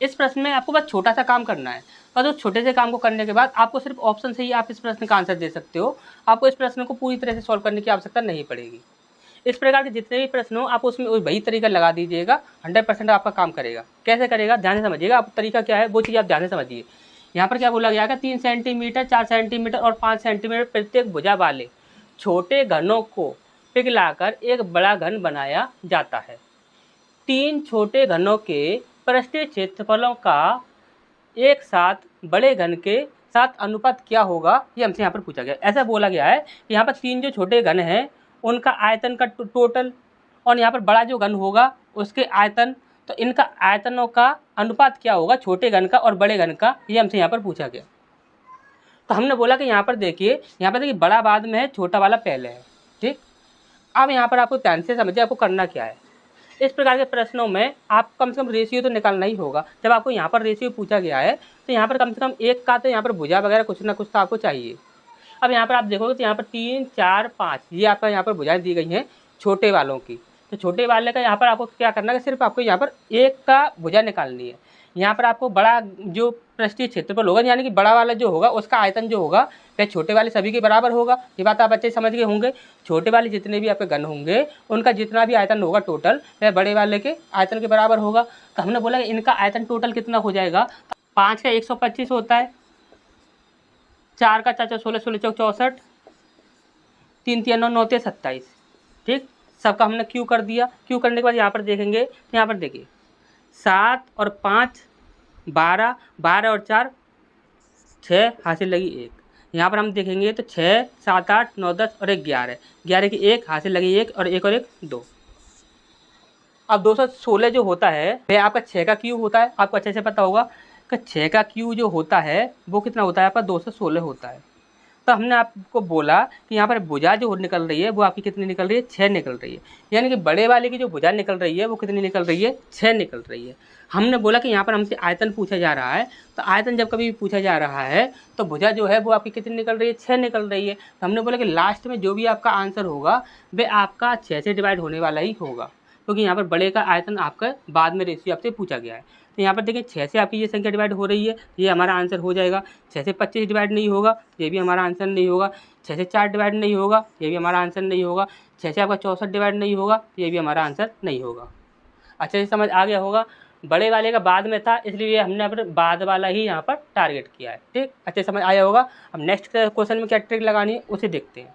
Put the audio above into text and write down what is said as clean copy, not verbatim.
इस प्रश्न में आपको बस छोटा सा काम करना है और उस छोटे से काम को करने के बाद आपको सिर्फ ऑप्शन से ही आप इस प्रश्न का आंसर दे सकते हो। आपको इस प्रश्न को पूरी तरह से सॉल्व करने की आवश्यकता नहीं पड़ेगी। इस प्रकार के जितने भी प्रश्न हो आप उसमें वही तरीका लगा दीजिएगा, 100% आपका काम करेगा। कैसे करेगा ध्यान से समझिएगा। आप तरीका क्या है वो चीज़ आप ध्यान से समझिए। यहाँ पर क्या बोला गया है, 3 सेंटीमीटर, 4 सेंटीमीटर और 5 सेंटीमीटर प्रत्येक भुजा वाले छोटे घनों को पिघलाकर एक बड़ा घन बनाया जाता है। 3 छोटे घनों के पृष्ठीय क्षेत्रफलों का एक साथ बड़े घन के साथ अनुपात क्या होगा, ये हमसे यहाँ पर पूछा गया। ऐसा बोला गया है कि यहाँ पर 3 जो छोटे घन हैं उनका आयतन का टोटल और यहाँ पर बड़ा जो घन होगा उसके आयतन, तो इनका आयतनों का अनुपात क्या होगा छोटे घन का और बड़े घन का, ये हमसे यहाँ पर पूछा गया। तो हमने बोला कि यहाँ पर देखिए बड़ा बाद में है, छोटा वाला पहले है। ठीक, अब यहाँ पर आपको ध्यान से समझिए आपको करना क्या है। इस प्रकार के प्रश्नों में आप कम से कम रेशियो तो निकालना ही होगा। जब आपको यहाँ पर रेशियो पूछा गया है तो यहाँ पर कम से कम एक का तो यहाँ पर भुजा वगैरह कुछ ना कुछ तो आपको चाहिए। अब यहाँ पर आप देखोगे तो यहाँ पर 3, 4, 5 ये आपका यहाँ पर भुजाएं दी गई हैं छोटे वालों की। तो छोटे वाले का यहाँ पर आपको क्या करना है, सिर्फ आपको यहाँ पर एक का भुजा निकालनी है। यहाँ पर आपको बड़ा जो पृष्ठीय क्षेत्रफल होगा यानी कि बड़ा वाला जो होगा उसका आयतन जो होगा वह छोटे वाले सभी के बराबर होगा। ये बात आप अच्छे समझ गए होंगे। छोटे वाले जितने भी आपके घन होंगे उनका जितना भी आयतन होगा टोटल वह बड़े वाले के आयतन के बराबर होगा। तो हमने बोला कि इनका आयतन टोटल कितना हो जाएगा, 5 का 125 होता है, 4 का 4, 16, 16 चौक 64, 3 3 9 9 27। ठीक, सबका हमने क्यू कर दिया। क्यू करने के बाद यहाँ पर देखेंगे तो यहाँ पर देखिए 7 और 5 12, 12 और 4 6 हासिल लगी 1। यहाँ पर हम देखेंगे तो 6, 7, 8, 9, 10 और 1 11, 11 की 1 हासिल लगी 1 और 1 और 1 2। अब 216 जो होता है वह आपका 6 का क्यू होता है। आपको अच्छे से पता होगा कि 6 का क्यू जो होता है वो कितना होता है, आपका 216 होता है। तो हमने आपको बोला कि यहाँ पर भुजा जो निकल रही है वो आपकी कितनी निकल रही है, 6 निकल रही है। यानी कि बड़े वाले की जो भुजा निकल रही है वो कितनी निकल रही है, 6 निकल रही है। हमने बोला कि यहाँ पर हमसे आयतन पूछा जा रहा है, तो आयतन जब कभी पूछा जा रहा है तो भुजा जो है वो आपकी कितनी निकल रही है, 6 निकल रही है। तो हमने बोला कि लास्ट में जो भी आपका आंसर होगा वह आपका 6 से डिवाइड होने वाला ही होगा, क्योंकि यहाँ पर बड़े का आयतन आपका बाद में रेशियो आपसे पूछा गया है। तो यहाँ पर देखिए 6 से आपकी ये संख्या डिवाइड हो रही है, ये हमारा आंसर हो जाएगा। 6 से 25 डिवाइड नहीं होगा, ये भी हमारा आंसर नहीं होगा। 6 से 4 डिवाइड नहीं होगा, ये भी हमारा आंसर नहीं होगा। 6 से आपका 64 डिवाइड नहीं होगा, ये भी हमारा आंसर नहीं होगा। अच्छे से समझ आ गया होगा। बड़े वाले का बाद में था इसलिए हमने अपने बाद वाला ही यहाँ पर टारगेट किया है। ठीक, अच्छे समझ आया होगा। अब नेक्स्ट क्वेश्चन में क्या ट्रिक लगानी है उसे देखते हैं।